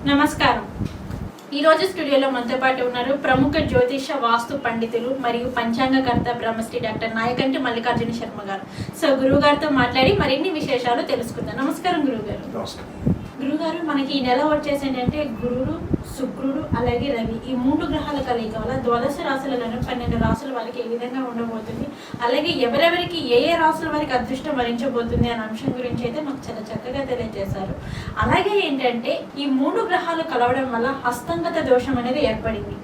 నమస్కారం. ఈరోజు స్టూడియోలో మనతో పాటు ఉన్నారు ప్రముఖ జ్యోతిష వాస్తు పండితులు మరియు పంచాంగకర్త బ్రహ్మశ్రీ డాక్టర్ నాయకంటి మల్లికార్జున శర్మ గారు. సో గురువు గారితో మాట్లాడి మరిన్ని విశేషాలు తెలుసుకుందాం. నమస్కారం గురువు గారు. గురుగారు, మనకి ఈ నెల వచ్చేసి ఏంటంటే గురుడు, శుక్రుడు అలాగే రవి ఈ 3 గ్రహాల కలయిక వల్ల ద్వాదశ రాశులలోనూ 12 రాశుల వారికి ఏ విధంగా ఉండబోతుంది, అలాగే ఎవరెవరికి ఏ రాశుల వారికి అదృష్టం వరించబోతుంది అనే అంశం గురించి అయితే మాకు చాలా చక్కగా తెలియజేశారు. అలాగే ఏంటంటే ఈ 3 గ్రహాలు కలవడం వల్ల హస్తంగత దోషం అనేది ఏర్పడింది.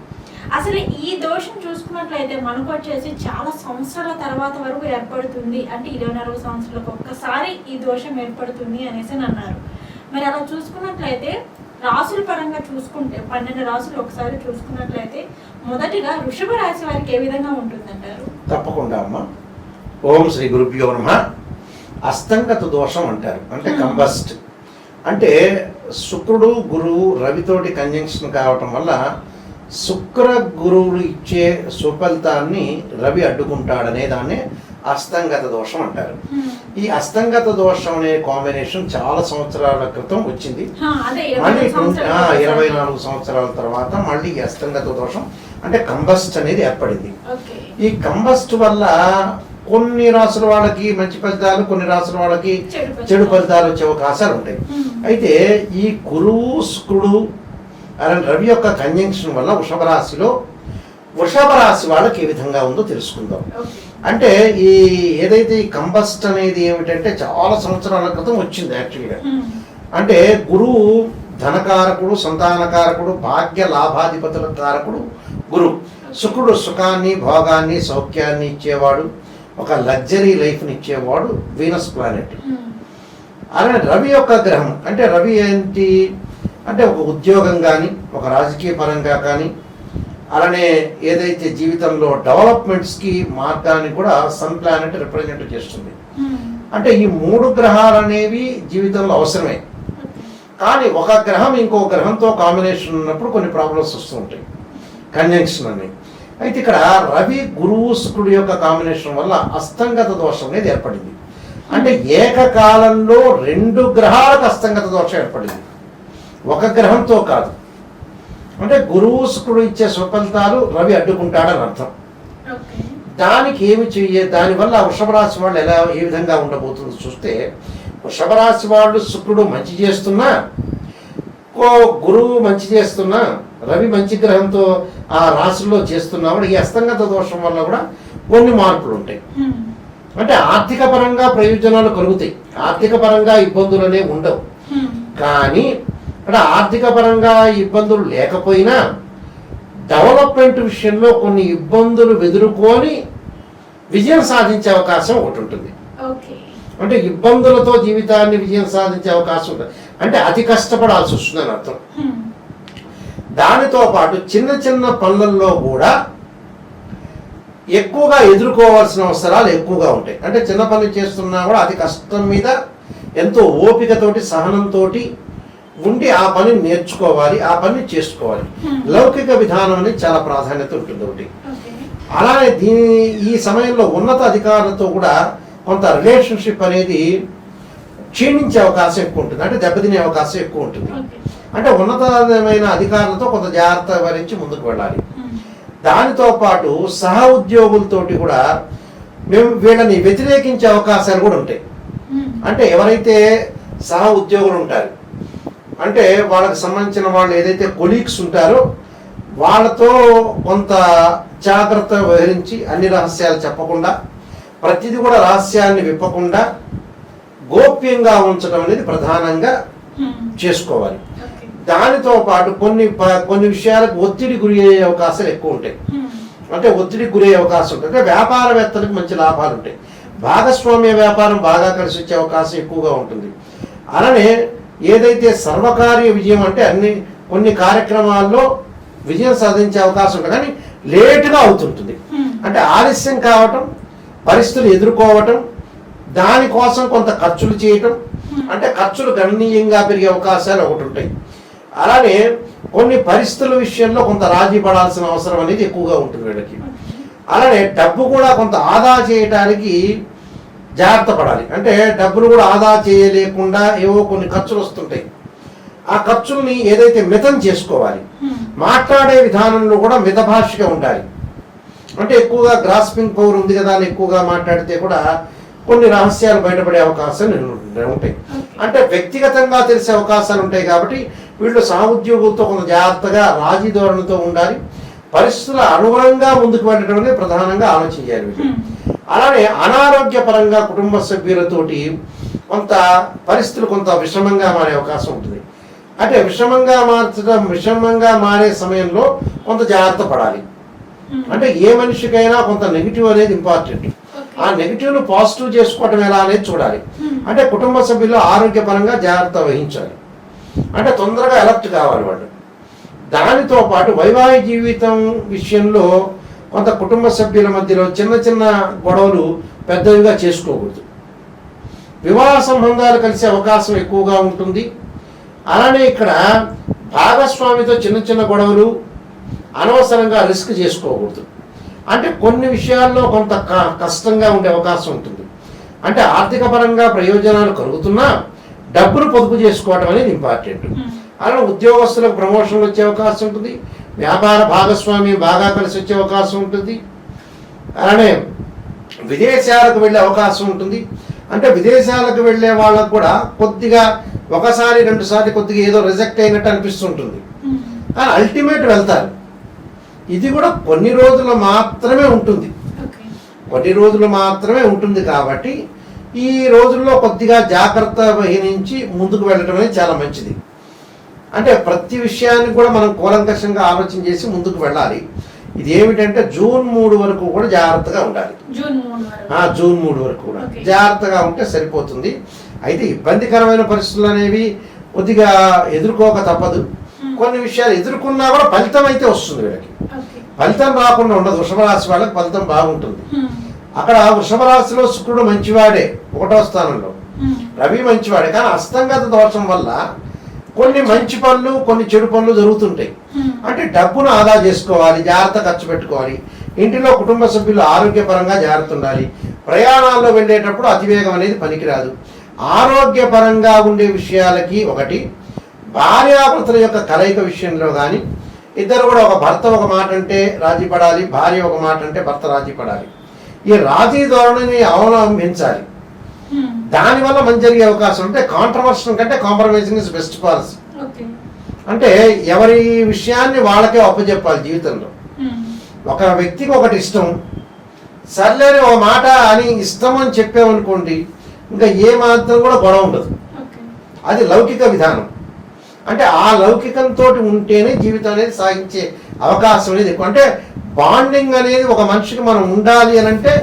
అసలు ఈ దోషం చూసుకున్నట్లయితే మనకు వచ్చేసి చాలా సంవత్సరాల తర్వాత వరకు ఏర్పడుతుంది, అంటే 24 సంవత్సరాలకు ఒక్కసారి ఈ దోషం ఏర్పడుతుంది అనేసి అన్నారు. మరి అలా చూసుకున్నట్లయితే రాసుల పరంగా చూసుకుంటే 12 రాసులు ఒకసారి చూసుకున్నట్లయితే మొదటిగా వృషభ రాశి వారికి ఏ విధంగా ఉంటుందంటారు? తప్పకుండా అమ్మ. ఓం శ్రీ గురుభ్యో నమః. అస్తంగత దోషం అంటారు, అంటే కంబస్ట్. అంటే శుక్రుడు గురువు రవితోటి కంజంక్షన్ కావటం వల్ల శుక్ర గురువులు ఇచ్చే సుఫలితాన్ని రవి అడ్డుకుంటాడనే దాన్ని అస్తంగత దోషం అంటారు. ఈ అస్తంగత దోషం అనే కాంబినేషన్ చాలా సంవత్సరాల క్రితం వచ్చింది. మళ్ళీ 24 సంవత్సరాల తర్వాత మళ్ళీ ఈ అస్తంగత దోషం అంటే కంబస్ట్ అనేది ఏర్పడింది. ఈ కంబస్ట్ వల్ల కొన్ని రాసుల వాళ్ళకి మంచి ఫలితాలు, కొన్ని రాసుల వాళ్ళకి చెడు ఫలితాలు వచ్చే అవకాశాలు ఉంటాయి. అయితే ఈ గురువు శుక్రుడు అలాంటి రవి యొక్క కంజంక్షన్ వల్ల వృషభ రాశి వాళ్ళకి ఏ విధంగా ఉందో తెలుసుకుందాం. అంటే ఈ ఏదైతే ఈ కంబస్ట్ అనేది ఏమిటంటే చాలా సంవత్సరాల క్రితం వచ్చింది యాక్చువల్గా. అంటే గురువు ధనకారకుడు, సంతానకారకుడు, భాగ్య లాభాధిపతుల కారకుడు గురువు. శుక్రుడు సుఖాన్ని, భోగాన్ని, సౌఖ్యాన్ని ఇచ్చేవాడు, ఒక లగ్జరీ లైఫ్ని ఇచ్చేవాడు వీనస్ ప్లానెట్. అలానే రవి యొక్క గ్రహం అంటే రవి ఏంటి అంటే ఒక ఉద్యోగం కానీ, ఒక రాజకీయ పరంగా కానీ, అలానే ఏదైతే జీవితంలో డెవలప్మెంట్స్కి మార్గాన్ని కూడా సన్ ప్లానెట్ రిప్రజెంట్ చేస్తుంది. అంటే ఈ 3 గ్రహాలు అనేవి జీవితంలో అవసరమే. కానీ ఒక గ్రహం ఇంకో గ్రహంతో కాంబినేషన్ ఉన్నప్పుడు కొన్ని ప్రాబ్లమ్స్ వస్తూ ఉంటాయి, కంజంక్షన్ అని. అయితే ఇక్కడ రవి గురువు శుక్రుడు యొక్క కాంబినేషన్ వల్ల అస్తంగత దోషం అనేది ఏర్పడింది. అంటే ఏకకాలంలో 2 గ్రహాలకు అస్తంగత దోషం ఏర్పడింది, ఒక గ్రహంతో కాదు. అంటే గురువు శుక్రుడు ఇచ్చే సుఫలితాలు రవి అడ్డుకుంటాడని అర్థం. దానికి ఏమి దానివల్ల వృషభ రాశి వాళ్ళు ఏ విధంగా ఉండబోతుందో చూస్తే, వృషభ రాశి వాళ్ళు శుక్రుడు మంచి చేస్తున్నా, గురువు మంచి చేస్తున్నా, రవి మంచి గ్రహంతో ఆ రాశిలో చేస్తున్నా కూడా ఈ అస్తంగత దోషం వల్ల కూడా కొన్ని మార్పులు ఉంటాయి. అంటే ఆర్థిక పరంగా ప్రయోజనాలు కలుగుతాయి, ఆర్థిక పరంగా ఇబ్బందులు అనేవి ఉండవు. కానీ అంటే ఆర్థిక పరంగా ఇబ్బందులు లేకపోయినా డెవలప్మెంట్ విషయంలో కొన్ని ఇబ్బందులు ఎదుర్కొని విజయం సాధించే అవకాశం ఒకటి ఉంటుంది. అంటే ఇబ్బందులతో జీవితాన్ని విజయం సాధించే అవకాశం ఉంటుంది, అంటే అతి కష్టపడాల్సి వస్తుందని అర్థం. దానితో పాటు చిన్న చిన్న పనులలో కూడా ఎక్కువగా ఎదుర్కోవాల్సిన అవసరాలు ఎక్కువగా ఉంటాయి. అంటే చిన్న పనులు చేస్తున్నా కూడా అతి కష్టం మీద ఎంతో ఓపికతోటి, సహనంతో ఉండి ఆ పని నేర్చుకోవాలి, ఆ పని చేసుకోవాలి. లౌకిక విధానం అనేది చాలా ప్రాధాన్యత ఉంటుంది ఒకటి. అలానే ఈ సమయంలో ఉన్నత అధికారులతో కూడా కొంత రిలేషన్షిప్ అనేది క్షీణించే అవకాశం ఎక్కువ ఉంటుంది, అంటే దెబ్బతినే అవకాశం ఎక్కువ ఉంటుంది. అంటే ఉన్నతమైన అధికారులతో కొంత జాగ్రత్త వహించి ముందుకు వెళ్ళాలి. దానితో పాటు సహ ఉద్యోగులతోటి కూడా మేము వీళ్ళని వ్యతిరేకించే అవకాశాలు కూడా ఉంటాయి. అంటే ఎవరైతే సహ ఉద్యోగులు ఉంటారు అంటే వాళ్ళకి సంబంధించిన వాళ్ళు ఏదైతే కొలీగ్స్ ఉంటారో వాళ్ళతో కొంత జాగ్రత్త వహించి అన్ని రహస్యాలు చెప్పకుండా, ప్రతిదీ కూడా రహస్యాన్ని విప్పకుండా గోప్యంగా ఉంచడం అనేది ప్రధానంగా చేసుకోవాలి. దానితో పాటు కొన్ని విషయాలకు ఒత్తిడి గురి అయ్యే అవకాశాలు ఎక్కువ ఉంటాయి. అంటే ఒత్తిడికి గురి అయ్యే అవకాశం ఉంటుంది. అంటే వ్యాపారవేత్తలకు మంచి లాభాలు ఉంటాయి, భాగస్వామ్య వ్యాపారం బాగా కలిసి వచ్చే అవకాశం ఎక్కువగా ఉంటుంది. అలానే ఏదైతే సర్వకార్య విజయం అంటే కొన్ని కార్యక్రమాల్లో విజయం సాధించే అవకాశం ఉంటుంది, కానీ లేటుగా అవుతుంటుంది. అంటే ఆలస్యం కావటం, పరిస్థితులు ఎదుర్కోవటం, దానికోసం కొంత ఖర్చులు చేయటం, అంటే ఖర్చులు గణనీయంగా పెరిగే అవకాశాలు ఒకటి ఉంటాయి. అలానే కొన్ని పరిస్థితుల విషయంలో కొంత రాజీ పడాల్సిన అవసరం అనేది ఎక్కువగా ఉంటుంది వీళ్ళకి. అలానే డబ్బు కూడా కొంత ఆదా చేయడానికి జాగ్రత్త పడాలి. అంటే డబ్బులు కూడా ఆదా చేయలేకుండా ఏవో కొన్ని ఖర్చులు వస్తుంటాయి, ఆ ఖర్చుల్ని ఏదైతే మితం చేసుకోవాలి. మాట్లాడే విధానంలో కూడా మితభాషగా ఉండాలి. అంటే ఎక్కువగా గ్రాస్పింగ్ పవర్ ఉంది కదా అని ఎక్కువగా మాట్లాడితే కూడా కొన్ని రహస్యాలు బయటపడే అవకాశాలు ఉంటాయి. అంటే వ్యక్తిగతంగా తెలిసే అవకాశాలు ఉంటాయి. కాబట్టి వీళ్ళు సహోద్యోగులతో కొంత జాగ్రత్తగా రాజీ ధోరణితో ఉండాలి. పరిస్థితుల అనుగుణంగా ముందుకు వెళ్ళడం అనేది ప్రధానంగా ఆలోచించాలి. అలానే అనారోగ్యపరంగా కుటుంబ సభ్యులతోటి కొంత పరిస్థితులు కొంత విషమంగా మారే అవకాశం ఉంటుంది. అంటే విషమంగా మారే సమయంలో కొంత జాగ్రత్త పడాలి. అంటే ఏ మనిషికైనా కొంత నెగిటివ్ అనేది ఇంపార్టెంట్. ఆ నెగిటివ్ను పాజిటివ్ చేసుకోవటం ఎలా అనేది చూడాలి. అంటే కుటుంబ సభ్యులు ఆరోగ్యపరంగా జాగ్రత్త వహించాలి. అంటే తొందరగా అలర్ట్ కావాలి వాళ్ళు. దానితో పాటు వైవాహిక జీవితం విషయంలో కొంత కుటుంబ సభ్యుల మధ్యలో చిన్న చిన్న గొడవలు పెద్దవిగా చేసుకోకూడదు. వివాహ సంబంధాలు కలిసే అవకాశం ఎక్కువగా ఉంటుంది. అలానే ఇక్కడ భాగస్వామితో చిన్న చిన్న గొడవలు అనవసరంగా రిస్క్ చేసుకోకూడదు. అంటే కొన్ని విషయాల్లో కొంత కష్టంగా ఉండే అవకాశం ఉంటుంది. అంటే ఆర్థిక పరంగా ప్రయోజనాలు కలుగుతున్నా డబ్బులు పొదుపు చేసుకోవడం అనేది ఇంపార్టెంట్. అలానే ఉద్యోగస్తులకు ప్రమోషన్లు వచ్చే అవకాశం ఉంటుంది. వ్యాపార భాగస్వామి బాగా కలిసి వచ్చే అవకాశం ఉంటుంది. అలానే విదేశాలకు వెళ్ళే అవకాశం ఉంటుంది. అంటే విదేశాలకు వెళ్ళే వాళ్ళకు కూడా కొద్దిగా ఒకసారి 2 సార్లు కొద్దిగా ఏదో రిజెక్ట్ అయినట్టు అనిపిస్తుంటుంది. కానీ అల్టిమేట్ వెళ్తారు. ఇది కూడా కొన్ని రోజులు మాత్రమే ఉంటుంది. కాబట్టి ఈ రోజుల్లో కొద్దిగా జాగ్రత్త వహించి ముందుకు వెళ్ళడం అనేది చాలా మంచిది. అంటే ప్రతి విషయాన్ని కూడా మనం కూలంకషంగా ఆలోచన చేసి ముందుకు వెళ్ళాలి. ఇది ఏమిటంటే జూన్ 3 వరకు కూడా జాగ్రత్తగా ఉండాలి. జూన్ 3 వరకు కూడా జాగ్రత్తగా ఉంటే సరిపోతుంది. అయితే ఇబ్బందికరమైన పరిస్థితులు అనేవి కొద్దిగా ఎదుర్కోక తప్పదు. కొన్ని విషయాలు ఎదుర్కొన్నా కూడా ఫలితం అయితే వస్తుంది. వీళ్ళకి ఫలితం రాకుండా ఉండదు. వృషభ రాశి వాళ్ళకి ఫలితం బాగుంటుంది. అక్కడ వృషభ రాశిలో శుక్రుడు మంచివాడే, 1వ స్థానంలో రవి మంచివాడే. కానీ అస్తంగత దోషం వల్ల కొన్ని మంచి పనులు కొన్ని చెడు పనులు జరుగుతుంటాయి. అంటే డబ్బును ఆదా చేసుకోవాలి, జాగ్రత్త ఖర్చు పెట్టుకోవాలి. ఇంటిలో కుటుంబ సభ్యులు ఆరోగ్యపరంగా జాగ్రత్త ఉండాలి. ప్రయాణాల్లో వెళ్ళేటప్పుడు అతివేగం అనేది పనికిరాదు. ఆరోగ్యపరంగా ఉండే విషయాలకి ఒకటి, భార్యాభర్తల యొక్క కలయిక విషయంలో కానీ ఇద్దరు కూడా ఒక భర్త ఒక మాట అంటే రాజీ పడాలి, భార్య ఒక మాట అంటే భర్త రాజీ పడాలి. ఈ రాజీ ధోరణిని అవలంబించాలి. దానివల్ల మంచి జరిగే అవకాశం. అంటే కాంట్రవర్షన్ కంటే కాంప్రమైజింగ్ ఇస్ బెస్ట్ పాలసీ. అంటే ఎవరి విషయాన్ని వాళ్ళకే అప్పచెప్పాలి జీవితంలో. ఒక వ్యక్తికి ఒకటి ఇష్టం, సర్లేని ఒక మాట అని ఇష్టం అని చెప్పామనుకోండి, ఇంకా ఏ మాత్రం కూడా గొడవ ఉండదు. అది లౌకిక విధానం. అంటే ఆ లౌకికంతో ఉంటేనే జీవితం అనేది సాగించే అవకాశం అనేది ఎక్కువ. అంటే బాండింగ్ అనేది ఒక మనిషికి మనం ఉండాలి అని అంటే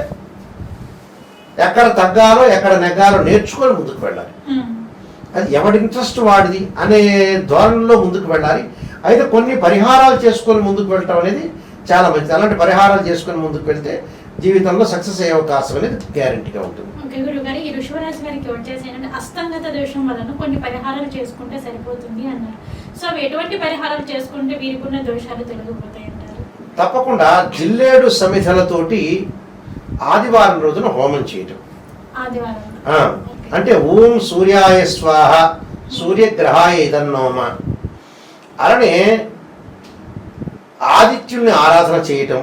ఎక్కడ తగ్గాలో ఎక్కడ నెగ్గాలో నేర్చుకొని ముందుకు వెళ్ళాలి. అది ఎవడి ఇంట్రెస్ట్ వాడిది అనే ధోరణిలో ముందుకు వెళ్ళాలి. అయితే కొన్ని పరిహారాలు చేసుకొని ముందుకు వెళ్ళటం అనేది చాలా మంచిది. అలాంటి పరిహారాలు చేసుకొని ముందుకు వెళ్తే జీవితంలో సక్సెస్ అయ్యే అవకాశం అనేది గ్యారెంటీగా ఉంటుంది. ఓకే గురుగారు, ఈ వృషభరాశి వారికి వచ్చేసి అస్తంగత దోషం వలన కొన్ని పరిహారాలు చేసుకుంటే సరిపోతుంది అన్నారు. సో ఎటువంటి పరిహారాలు చేసుకుంటే వీరికున్న దోషాలు తొలగిపోతాయి అంటారు? తప్పకుండా జిల్లేడు సమిధలతోటి ఆదివారం రోజున హోమం చేయటం. అంటే ఓం సూర్యాయ స్వాహ, సూర్యగ్రహాయ ఇదన్నోమ. అలానే ఆదిత్యుల్ని ఆరాధన చేయటం.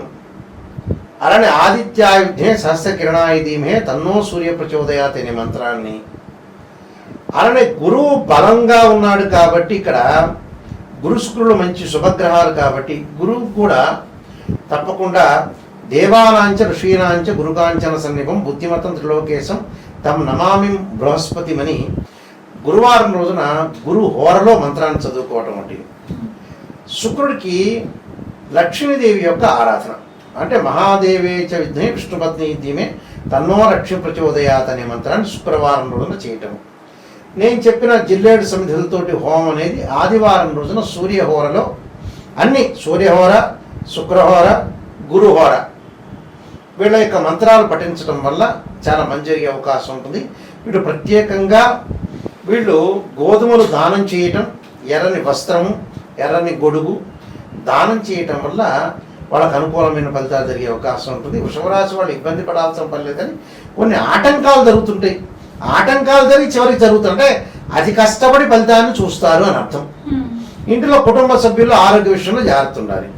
అలానే ఆదిత్యాయుధ్యే సహస్రకిరణాయ ధీమహే తన్నో సూర్య ప్రచోదయాత్ అనే మంత్రాన్ని. అలానే గురువు బలంగా ఉన్నాడు కాబట్టి ఇక్కడ గురు శుక్రులు మంచి శుభగ్రహాలు కాబట్టి గురువు కూడా తప్పకుండా దేవానాంచ ఋషీనాంచ గురుకాంచన సన్నిపం బుద్ధిమతం త్రిలోకేశం తమ్ నమామి బృహస్పతిమని గురువారం రోజున గురు హోరలో మంత్రాన్ని చదువుకోవటం వంటివి. శుక్రుడికి లక్ష్మీదేవి యొక్క ఆరాధన. అంటే మహాదేవేచ విద్మే విష్ణుపత్ని ధీమే తన్నో లక్ష్మి ప్రచోదయాత్ అనే మంత్రాన్ని శుక్రవారం రోజున చేయటం. నేను చెప్పిన జిల్లేడు సమిధులతోటి హోమం అనేది ఆదివారం రోజున సూర్యహోరలో అన్ని సూర్యహోర, శుక్రహోర, గురుహోర వీళ్ళ యొక్క మంత్రాలు పఠించడం వల్ల చాలా మంచి జరిగే అవకాశం ఉంటుంది. వీళ్ళు ప్రత్యేకంగా గోధుమలు దానం చేయటం, ఎర్రని వస్త్రము, ఎర్రని గొడుగు దానం చేయటం వల్ల వాళ్ళకు అనుకూలమైన ఫలితాలు జరిగే అవకాశం ఉంటుంది. వృషభరాశి వాళ్ళు ఇబ్బంది పడాల్సిన పని లేదు. కానీ కొన్ని ఆటంకాలు జరుగుతుంటాయి. ఆటంకాలు జరిగి చివరికి జరుగుతాయి. అంటే అతి కష్టపడి ఫలితాన్ని చూస్తారు అని అర్థం. ఇంటిలో కుటుంబ సభ్యులు ఆరోగ్య విషయంలో జాగ్రత్త ఉండాలి.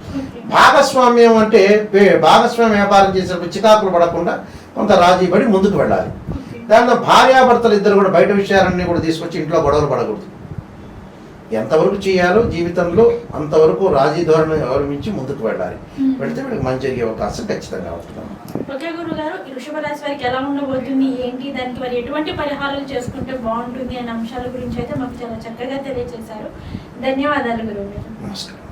భాగస్వామ్యం అంటే భాగస్వామ్య వ్యాపారం చేసేటప్పుడు చికాకులు పడకుండా కొంత రాజీ పడి ముందుకు వెళ్ళాలి. దాంట్లో భార్యాభర్తలు ఇద్దరు కూడా బయట విషయాలన్నీ కూడా తీసుకొచ్చి ఇంట్లో గొడవలు పడకూడదు. ఎంతవరకు చేయాలో జీవితంలో అంతవరకు రాజీ ధోరణి అవలంబించి ముందుకు వెళ్ళాలి. వెళితే వీళ్ళకి మంచి జరిగే అవకాశం ఖచ్చితంగా ఉంటుంది. ఓకే గురుగారు, ఈ వృషభ రాశి వారికి ఎలా ఉండబోతుంది ఏంటి, దానికి వారు ఎటువంటి పరిహారాలు చేసుకుంటే బాగుంటుంది అనే అంశాల గురించి అయితే మాకు చాలా చక్కగా తెలియజేశారు. ధన్యవాదాలు గురువు గారు. నమస్కారం.